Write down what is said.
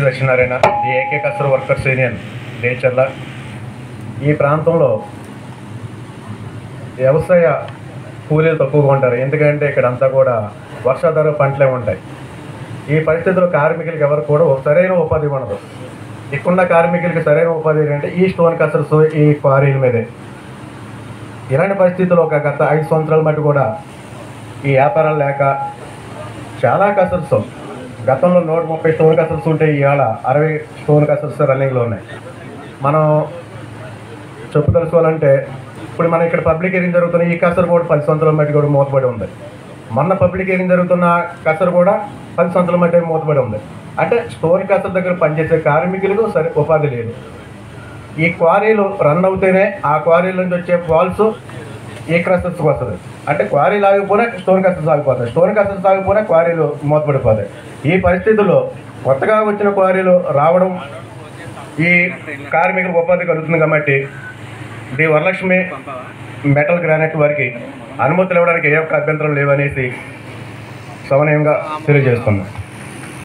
Lakshminarayana the AK కసర్ workers union Recherla. ఈ ప్రాంతంలో వ్యవసాయ కూలీలు తక్కువగా ఉంటారు, ఎందుకంటే ఇక్కడ అంతా కూడా వర్షాధార పంటలే ఉంటాయి. ఈ పరిస్థితుల్లో కార్మికులకి ఎవరు కూడా సరైన ఉపాధి ఉండదు. ఇక్కడున్న కార్మికులకి సరైన ఉపాధి ఏంటంటే ఈ స్టోన్ కసర్స్, ఈ క్వారీల మీదే. ఇలాంటి పరిస్థితుల్లో గత 5 సంవత్సరాల మటు కూడా ఈ వ్యాపారాలు లేక చాలా కసర్స్, గతంలో 130 స్టోన్ కసర్స్ ఉంటే ఇవాళ 60 స్టోన్ కసర్స్ రన్నింగ్లో ఉన్నాయి. మనం చెప్పు తెలుసుకోవాలంటే ఇప్పుడు మనం ఇక్కడ పబ్లిక్ ఏరియా జరుగుతున్న ఈ కసర్ కూడా 10 సంవత్సరాల మట్టి కూడా మూతపడి ఉంది. మొన్న పబ్లిక్ ఏరియా జరుగుతున్న కసర్ కూడా 10 సంవత్సరాల మట్టి మూతపడి ఉంది. అంటే స్టోన్ కసర్ దగ్గర పనిచేసే కార్మికులకు సరి ఉపాధి లేదు. ఈ క్వారీలు రన్ అవుతేనే ఆ క్వారీల నుంచి వచ్చే ఫాల్స్ ఈ క్రసర్స్కి వస్తుంది. అంటే క్వారీలు ఆగిపోయినా స్టోన్ కసర్స్ ఆగిపోతాయి, స్టోన్ కసర్స్ ఆగిపోయినా క్వారీలు మూతపడిపోతాయి. ఈ పరిస్థితుల్లో కొత్తగా వచ్చిన క్వారీలు రావడం ఈ కార్మికులకు ఉపాధి కలుగుతుంది. కాబట్టి ది వరలక్ష్మి మెటల్ గ్రానైట్ వారికి అనుమతులు ఇవ్వడానికి ఏ ఒక్క అభ్యంతరం లేవనేసి సమన్వయంగా తెలియజేస్తున్నాం.